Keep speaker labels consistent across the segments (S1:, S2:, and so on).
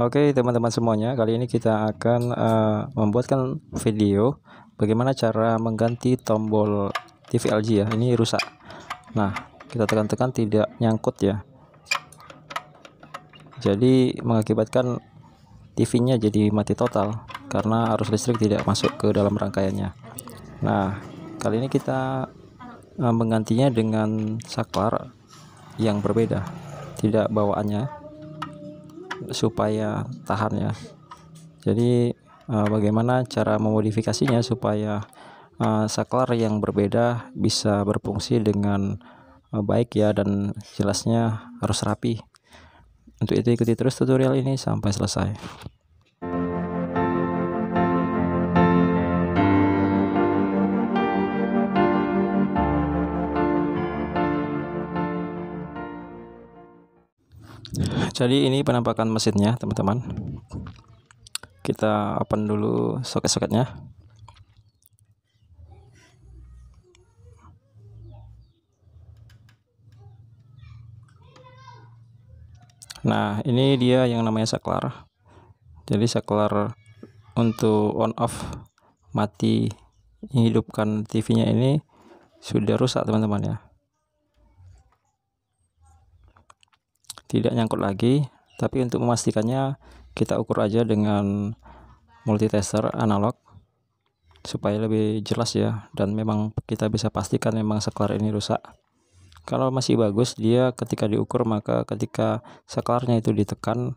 S1: Oke teman-teman semuanya, kali ini kita akan membuatkan video bagaimana cara mengganti tombol TV LG ya. Ini rusak. Nah, kita tekan-tekan tidak nyangkut ya. Jadi mengakibatkan TV-nya jadi mati total karena arus listrik tidak masuk ke dalam rangkaiannya. Nah, kali ini kita menggantinya dengan saklar yang berbeda, tidak bawaannya, supaya tahan ya. Jadi bagaimana cara memodifikasinya supaya saklar yang berbeda bisa berfungsi dengan baik ya, dan jelasnya harus rapi. Untuk itu ikuti terus tutorial ini sampai selesai. Jadi ini penampakan mesinnya teman-teman. Kita open dulu soket-soketnya. Nah, ini dia yang namanya saklar. Jadi saklar untuk on off mati hidupkan TV-nya ini sudah rusak teman-teman ya. Tidak nyangkut lagi, tapi untuk memastikannya kita ukur aja dengan multitester analog supaya lebih jelas ya, dan memang kita bisa pastikan memang saklar ini rusak. Kalau masih bagus, dia ketika diukur, maka ketika saklarnya itu ditekan,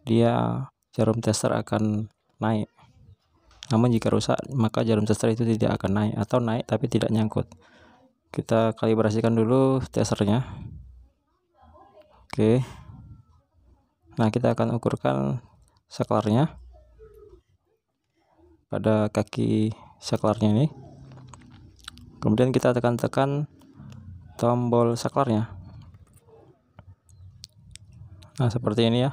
S1: dia jarum tester akan naik. Namun jika rusak, maka jarum tester itu tidak akan naik, atau naik tapi tidak nyangkut. Kita kalibrasikan dulu testernya. Oke. Nah, kita akan ukurkan saklarnya pada kaki saklarnya ini. Kemudian kita tekan-tekan tombol saklarnya. Nah, seperti ini ya.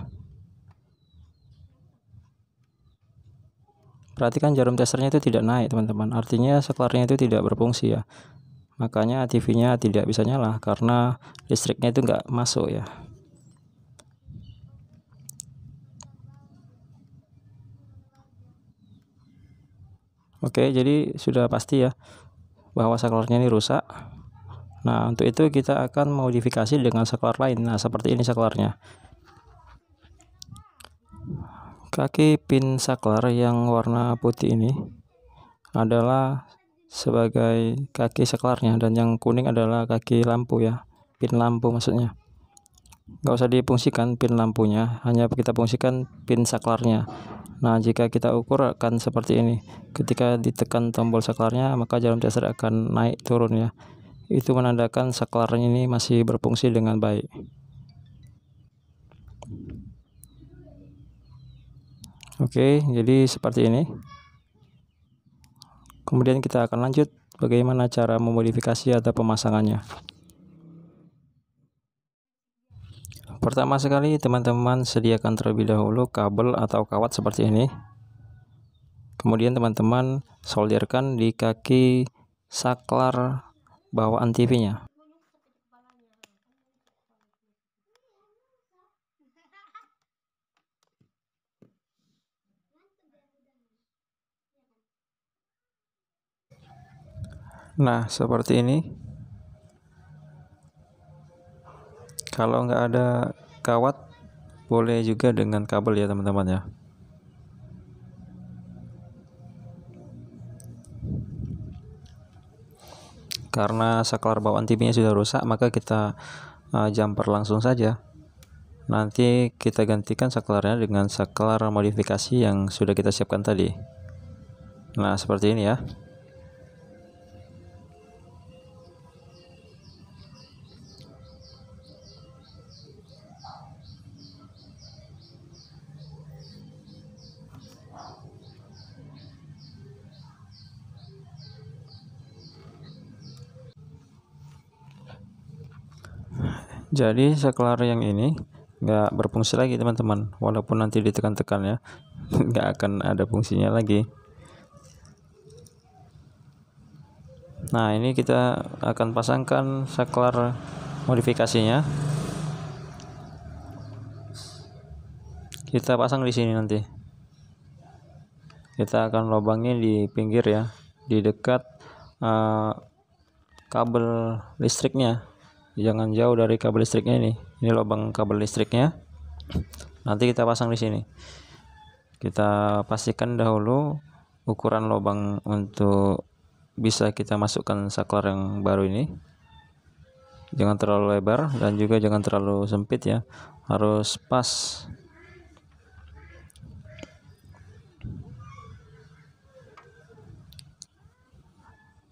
S1: Perhatikan jarum testernya itu tidak naik teman-teman, artinya saklarnya itu tidak berfungsi ya. Makanya TV-nya tidak bisa nyala karena listriknya itu nggak masuk ya. Oke, jadi sudah pasti ya bahwa saklarnya ini rusak. Nah, untuk itu kita akan modifikasi dengan saklar lain. Nah, seperti ini saklarnya. Kaki pin saklar yang warna putih ini adalah sebagai kaki saklarnya, dan yang kuning adalah kaki lampu ya, pin lampu maksudnya. Nggak usah difungsikan pin lampunya, hanya kita fungsikan pin saklarnya. Nah, jika kita ukur akan seperti ini. Ketika ditekan tombol saklarnya, maka jarum tester akan naik turun ya. Itu menandakan saklarnya ini masih berfungsi dengan baik. Oke, jadi seperti ini. Kemudian kita akan lanjut bagaimana cara memodifikasi atau pemasangannya. Pertama sekali teman-teman sediakan terlebih dahulu kabel atau kawat seperti ini. Kemudian teman-teman solderkan di kaki saklar bawaan TV-nya. Nah, seperti ini. Kalau nggak ada kawat, boleh juga dengan kabel ya teman-teman ya. Karena saklar bawaan TV-nya sudah rusak, maka kita jumper langsung saja. Nanti kita gantikan saklarnya dengan saklar modifikasi yang sudah kita siapkan tadi. Nah, seperti ini ya. Jadi saklar yang ini nggak berfungsi lagi teman-teman, walaupun nanti ditekan-tekan ya, nggak akan ada fungsinya lagi. Nah, ini kita akan pasangkan saklar modifikasinya. kita pasang di sini. Nanti kita akan lubangnya di pinggir ya, di dekat kabel listriknya, jangan jauh dari kabel listriknya. Ini lubang kabel listriknya, nanti kita pasang di sini. Kita pastikan dahulu ukuran lubang untuk bisa kita masukkan saklar yang baru ini, jangan terlalu lebar dan juga jangan terlalu sempit ya, harus pas.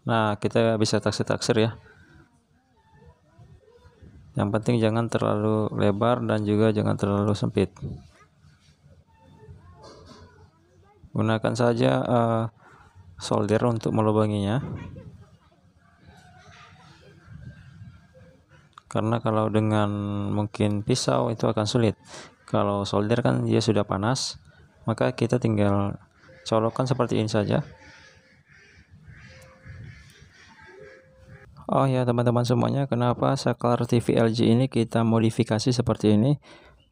S1: Nah, kita bisa taksir-taksir ya. Yang penting jangan terlalu lebar dan juga jangan terlalu sempit. Gunakan saja solder untuk melubanginya. Karena kalau dengan mungkin pisau itu akan sulit. Kalau solder kan dia sudah panas, maka kita tinggal colokkan seperti ini saja. Oh ya teman-teman semuanya, kenapa saklar TV LG ini kita modifikasi seperti ini?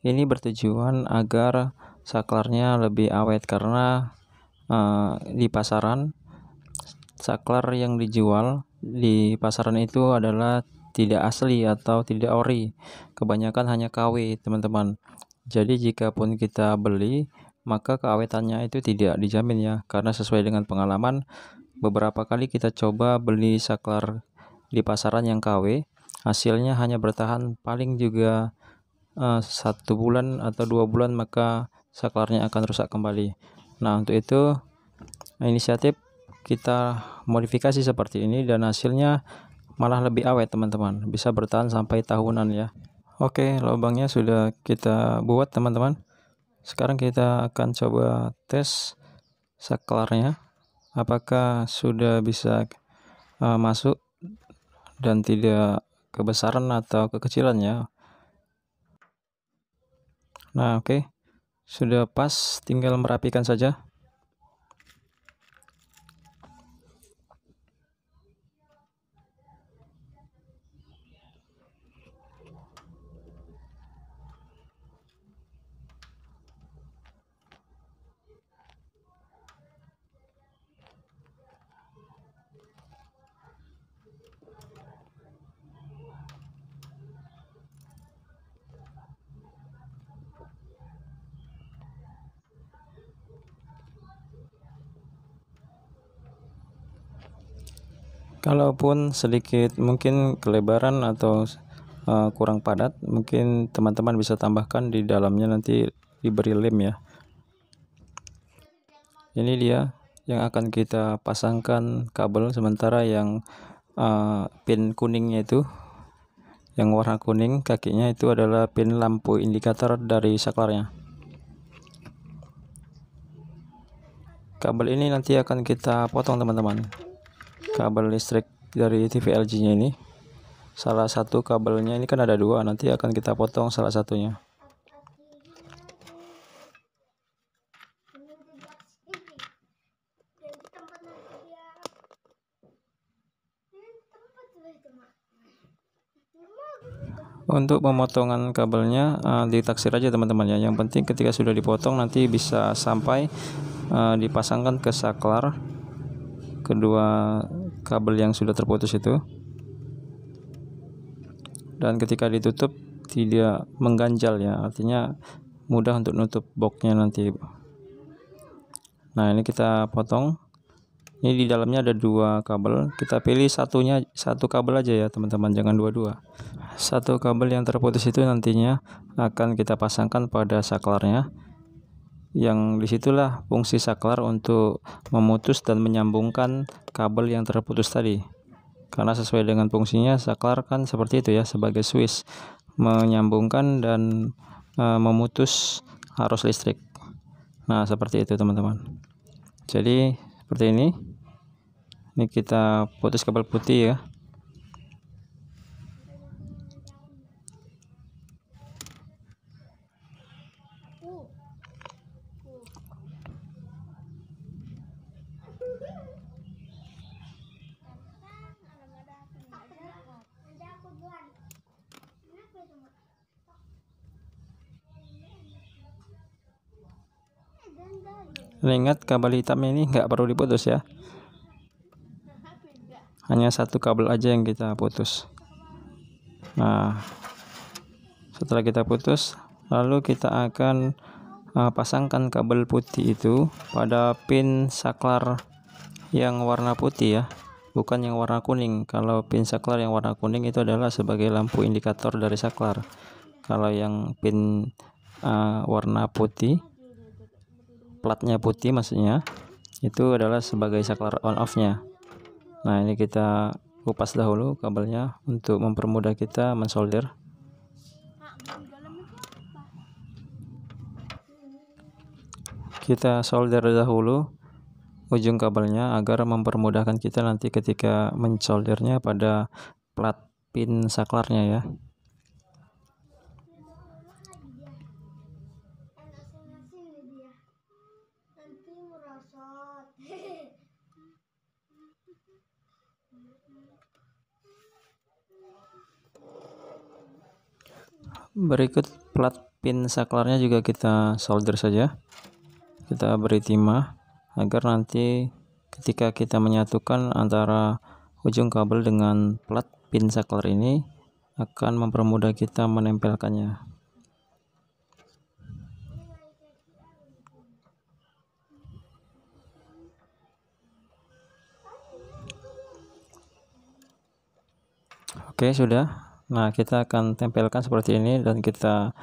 S1: Ini bertujuan agar saklarnya lebih awet, karena di pasaran saklar yang dijual di pasaran itu adalah tidak asli atau tidak ori, kebanyakan hanya KW teman-teman. Jadi jikapun kita beli, maka keawetannya itu tidak dijamin ya, karena sesuai dengan pengalaman beberapa kali kita coba beli saklar di pasaran yang KW, hasilnya hanya bertahan paling juga 1 bulan atau 2 bulan, maka saklarnya akan rusak kembali. Nah, untuk itu inisiatif kita modifikasi seperti ini dan hasilnya malah lebih awet teman-teman, bisa bertahan sampai tahunan ya. Oke, lubangnya sudah kita buat teman-teman. Sekarang kita akan coba tes saklarnya apakah sudah bisa masuk dan tidak kebesaran atau kekecilan ya. Nah, oke. Sudah pas, tinggal merapikan saja. Kalaupun sedikit mungkin kelebaran atau kurang padat, mungkin teman-teman bisa tambahkan di dalamnya, nanti diberi lem ya. Ini dia yang akan kita pasangkan kabel sementara yang pin kuningnya itu, yang warna kuning kakinya itu adalah pin lampu indikator dari saklarnya. Kabel ini nanti akan kita potong teman-teman, kabel listrik dari TV LG nya ini. Salah satu kabelnya ini kan ada dua, nanti akan kita potong salah satunya. Untuk pemotongan kabelnya ditaksir aja teman-teman ya. Yang penting ketika sudah dipotong nanti bisa sampai dipasangkan ke saklar kedua kabel yang sudah terputus itu, dan ketika ditutup tidak mengganjal ya, artinya mudah untuk nutup boxnya nanti. Nah, ini kita potong. Ini di dalamnya ada dua kabel, kita pilih satu kabel aja ya teman-teman, jangan dua-dua. Satu kabel yang terputus itu nantinya akan kita pasangkan pada saklarnya, yang disitulah fungsi saklar untuk memutus dan menyambungkan kabel yang terputus tadi. Karena sesuai dengan fungsinya, saklar kan seperti itu ya, sebagai switch menyambungkan dan memutus arus listrik. Nah, seperti itu teman-teman. Jadi seperti ini kita putus kabel putih ya. Ingat kabel hitam ini nggak perlu diputus ya, hanya satu kabel aja yang kita putus. Nah, setelah kita putus, lalu kita akan pasangkan kabel putih itu pada pin saklar yang warna putih ya, bukan yang warna kuning. Kalau pin saklar yang warna kuning itu adalah sebagai lampu indikator dari saklar. Kalau yang pin warna putih, platnya putih maksudnya, itu adalah sebagai saklar on off nya. Nah, ini kita kupas dahulu kabelnya untuk mempermudah kita mensolder. Kita solder dahulu ujung kabelnya agar mempermudahkan kita nanti ketika mensoldernya pada plat pin saklarnya ya. Berikut plat pin saklarnya juga kita solder saja. Kita beri timah agar nanti ketika kita menyatukan antara ujung kabel dengan plat pin saklar ini akan mempermudah kita menempelkannya. Oke, sudah. Nah, kita akan tempelkan seperti ini dan kita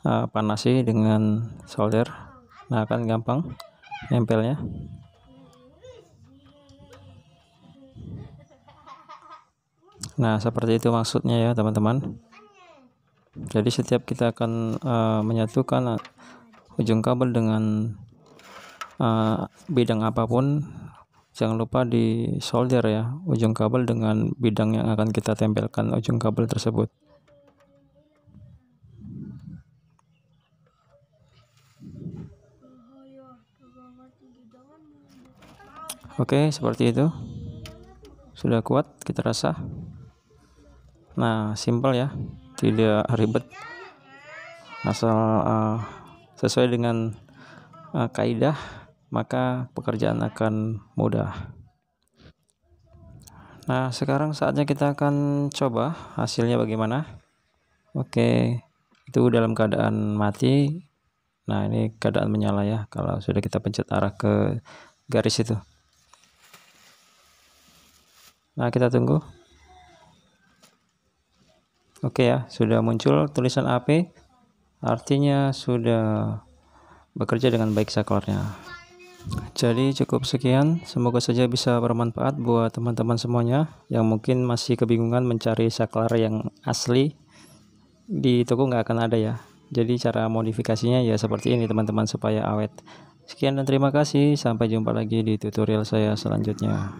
S1: panasi dengan solder. Nah, akan gampang nempelnya. Nah, seperti itu maksudnya ya teman-teman. Jadi setiap kita akan menyatukan ujung kabel dengan bidang apapun, jangan lupa di solder ya ujung kabel dengan bidang yang akan kita tempelkan ujung kabel tersebut. Oke, seperti itu. Sudah kuat kita rasa. Nah, simpel ya, tidak ribet, asal sesuai dengan kaidah, maka pekerjaan akan mudah. Nah, sekarang saatnya kita akan coba hasilnya bagaimana. Oke, itu dalam keadaan mati. Nah, ini keadaan menyala ya, kalau sudah kita pencet arah ke garis itu. Nah, kita tunggu. Oke ya, sudah muncul tulisan AP, artinya sudah bekerja dengan baik saklarnya. Jadi cukup sekian, semoga saja bisa bermanfaat buat teman-teman semuanya yang mungkin masih kebingungan mencari saklar yang asli. Di toko nggak akan ada ya, jadi cara modifikasinya ya seperti ini teman-teman supaya awet. Sekian dan terima kasih, sampai jumpa lagi di tutorial saya selanjutnya.